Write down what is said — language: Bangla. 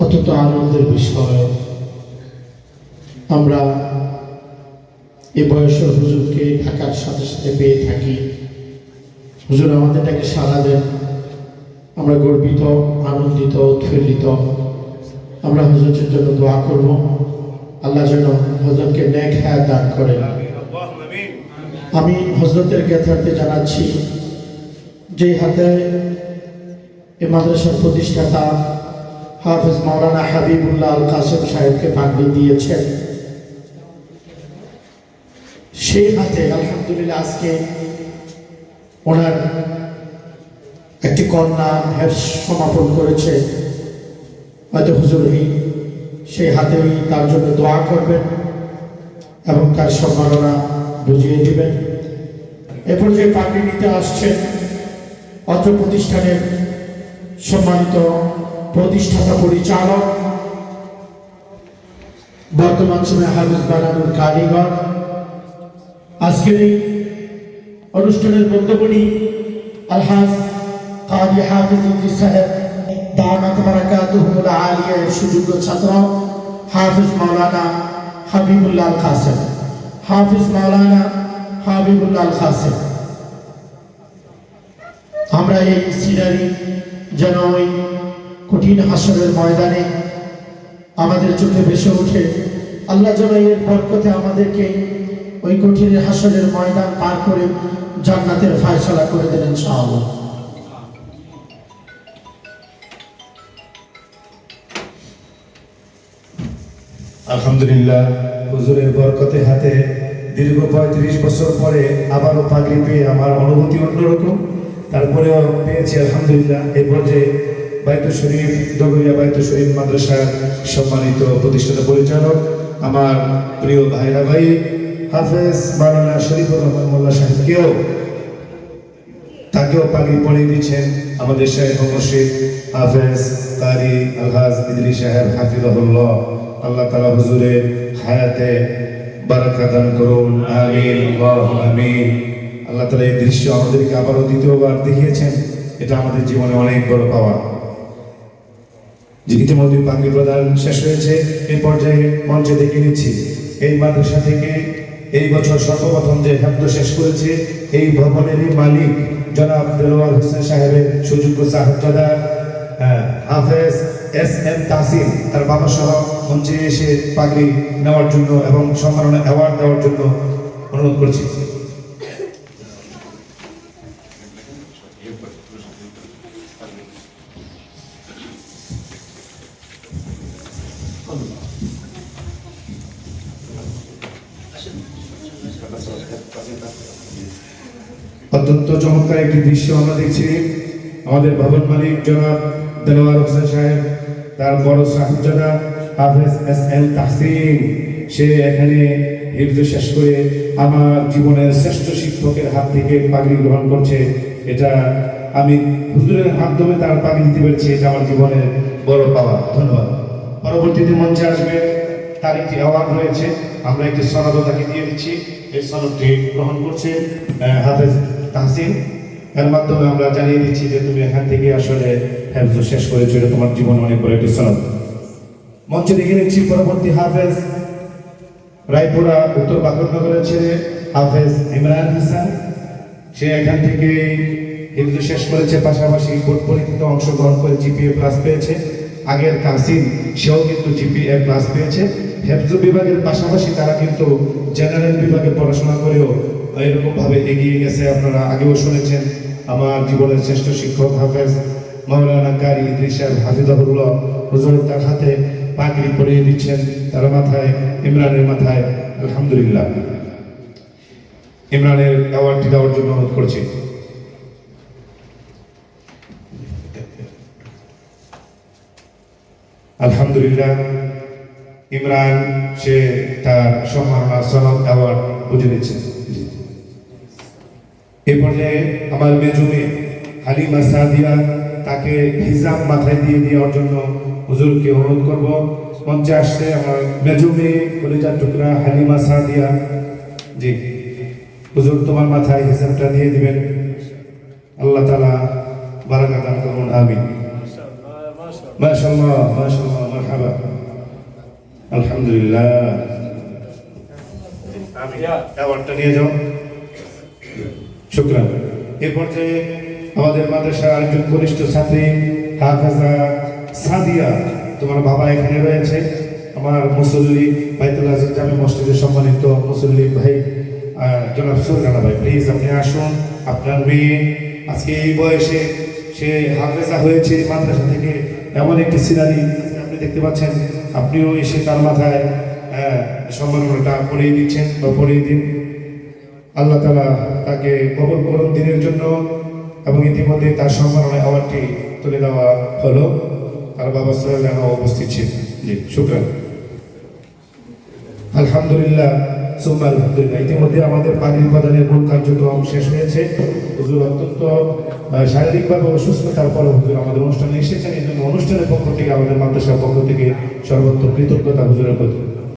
অত্যন্ত আনন্দের বিষয় আমরা এই বয়সের হুজুরকে থাকার সাথে সাথে পেয়ে থাকি। হুজুর আমাদেরটাকে সাড়া দেন, আমরা গর্বিত, আনন্দিত, উৎফুল্লিত। আমরা হুজুরের জন্য দোয়া করব, আল্লাহ যেন হযরতকে নেক হায়াত দান করেন। আমি হযরতের জ্ঞাতার্থে জানাচ্ছি যে হাতে এই মাদ্রাসার প্রতিষ্ঠাতা হাফেজ মাওলানা হাবিবুল্লাহ আল কাসেম সাহেবকে পাগড়ি দিয়েছেন, সেই হাতে আলহামদুলিল্লাহ আজকে ওনার একটি কন্যা হেফজ সমাপন করেছে। হয়তো হুজুর সেই হাতেই তার জন্য দোয়া করবেন এবং তার সম্মাননা বুঝিয়ে দিবেন। এ পর্যায়ে পাগড়ি নিতে আসছেন অত্র প্রতিষ্ঠানের সম্মানিত প্রতিষ্ঠাতা পরিচালক, বর্তমান সময়ে হাফেজ বানানোর কারিগর, আজকের এই অনুষ্ঠানের বক্তব্যটি আলহাজ কাজী হাফেজ ইদ্রিস সাহেব দামাত বারাকাতুহুল আলিয়া এর সুযোগ্য ছাত্র হাফেজ মাওলানা হাবিবুল্লাহ আল কাসেম। হাফেজ মাওলানা হাবিবুল্লাহ আল কাসেম, আমরা এই সিনারি যেন ওই কঠিন হাসরের ময়দানে আমাদের চোখে ভেসে ওঠে। আল্লাহ যেন এর বরকতে আমাদেরকে ওই কঠিন হাসরের ময়দান পার করে জান্নাতের ফয়সালা করে দেন ইনশাআল্লাহ। আলহামদুলিল্লাহ, হুজুরের বরকতে হাতে দীর্ঘ ৩৫ বছর পরে আবারও পাগড়ি পেয়ে আমার অনুভূতি অন্যরকম। তারপরেও পেয়েছি আলহামদুলিল্লাহ। এই পর্যায়ে বাইতুল শরীফ ডগরিয়া বাইতুল শরীফ মাদ্রাসার সম্মানিত প্রতিষ্ঠাতা পরিচালক আমার প্রিয় ভাইরা ভাই হাফেজ মাওলানা শরীফুর রহমান মোল্লা সাহেবকেও তাকেও পাগড়ি পরিয়ে দিচ্ছেন আমাদের শাইখ মুর্শিদ হাফেজ কারি আলহাজ ইদ্রিস সাহেব হাফিজাহুল্লাহ। আল্লাহ তাআলা হুজুরের হায়াতে বারাকা দান করুন, আমিন আল্লাহুম্মা আমিন। আল্লাহ তাআলা এই দৃশ্য আমাদেরকে আবারও দ্বিতীয়বার দেখিয়েছেন, এটা আমাদের জীবনে অনেক বড় পাওয়া। যে ইতিমধ্যে পাগড়ি প্রদান শেষ হয়েছে, এই পর্যায়ে মঞ্চে দেখে নিচ্ছি এই মাদ্রাসা থেকে এই বছর সর্বপ্রথম যে হেফজ শেষ করেছে এই ভবনেরই মালিক জনাব দেলোয়ার হোসেন সাহেবের সুযোগ্য সাহেবজাদা হাফেজ এস.এম. তাসিম, তার বাবা সহ মঞ্চে এসে পাগড়ি নেওয়ার জন্য এবং সম্মাননা অ্যাওয়ার্ড দেওয়ার জন্য অনুরোধ করছি। অত্যন্ত চমৎকার একটি দৃশ্য আমরা দেখছি। আমাদের ভবন মালিক জনাব দেলোয়ার হোসেন সাহেব, তার বড় সাহেবজাদা হাফেজ এস.এম. তাসিম, সে এখানে হিফজ শেষ করে আমার জীবনের শ্রেষ্ঠ শিক্ষকের হাত থেকে পাগড়ি গ্রহণ করছে। এটা আমি হুজুরের মাধ্যমে তার পাগড়ি দিতে পেরেছি, এটা আমার জীবনের বড় পাওয়া। ধন্যবাদ। পরবর্তীতে মঞ্চে আসবে, তার একটি অ্যাওয়ার্ড রয়েছে, আমরা একটি সনদও তাকে দিয়ে দিচ্ছি। এই সনদটি গ্রহণ করছে হাফেজ তাহসিন। এর মাধ্যমে আমরা জানিয়ে দিচ্ছি যে তুমি এখান থেকে আসলে হেফজ শেষ করেছো, এটা তোমার জীবনে অনেক বড় একটি সনদ। মঞ্চে দেখে নিচ্ছি পরবর্তী হাফেজ রায়পুরা উত্তর বাকরনগরের ছেলে হাফেজ ইমরান হাসান, সে এখান থেকে হেফজ শেষ করেছে, পাশাপাশি বোর্ড পরীক্ষাতে অংশগ্রহণ করে জিপিএ প্লাস পেয়েছে। আগের কাসিম, সেও কিন্তু জিপিএ প্লাস পেয়েছে। হেফজ বিভাগের পাশাপাশি তারা কিন্তু জেনারেল বিভাগে পড়াশোনা করেও এরকম ভাবে এগিয়ে গেছে। আপনারা আগেও শুনেছেন আমার জীবনের শ্রেষ্ঠ শিক্ষক হাফেজ মাওলানা কারি ইদ্রিস সাহেব হাফিজাহুল্লাহ, হুজুর তার হাতে পাগড়ি পরিয়ে দিচ্ছেন, তার মাথায় ইমরানের মাথায়। আলহামদুলিল্লাহ, ইমরানের অ্যাওয়ার্ডটি দেওয়ার জন্য অনুরোধ করছি। আলহামদুলিল্লাহ, ইমরান সে তার সম্মাননা সনদ অ্যাওয়ার্ড বুঝে দিচ্ছে। এ পর্যায়ে আমার মেজুমে হালিমা সাদিয়া, তাকে হিজাব মাথায় দিয়ে দেওয়ার জন্য হুজুরকে অনুরোধ করব। মঞ্চে আসছে আমার মেজুমে কলিজার টুকরা হালিমা সাদিয়া, জি হুজুর তোমার মাথায় হিজাবটা দিয়ে দিবেন। আল্লাহ তাআলা বারাকা দান করুন, আমিন। মাশাআল্লাহ মাশাআল্লাহ মারহাবা আলহামদুলিল্লাহ আমি অ্যাওয়ার্ডটা নিয়ে যাও শুকরান এই পর্যায়ে আমাদের মাদ্রাসার আরেকজন বরিষ্ঠ ছাত্রী হাফেজা সাদিয়া তোমার বাবা এখানে রয়েছে আমার মুসল্লি বাইতুল আজিজ জামে মসজিদের সম্মানিত মুসল্লি ভাই জনাব সুরকানা ভাই প্লিজ আপনি আসুন আপনার মেয়ে আজকে এই বয়সে সে হাফেজা হয়েছে মাদ্রাসা থেকে এমন একটি সিনারি আপনি দেখতে পাচ্ছেন আপনিও এসে তার মাথায় সম্মাননাটা পড়িয়ে দিচ্ছেন বা পড়িয়ে দিন আল্লাহ তাআলা তাকে কবুল করুন দিনের জন্য এবং ইতিমধ্যে তার সম্মাননা অ্যাওয়ার্ডটি তুলে দেওয়া হলো তার বাবা সাহেব উপস্থিত ছিলেন জি শুকরান আলহামদুলিল্লাহ সুম্মা আলহামদুলিল্লাহ ইতিমধ্যে আমাদের পানি উপাদানের মূল কার্যক্রম শেষ হয়েছে হুজুর অত্যন্ত শারীরিকভাবে অসুস্থতার পর হুজুর আমাদের অনুষ্ঠানে এসেছেন এই জন্য অনুষ্ঠানের পক্ষ থেকে আমাদের মাদ্রাসার পক্ষ থেকে সর্বোচ্চ কৃতজ্ঞতা হুজুরের প্রতি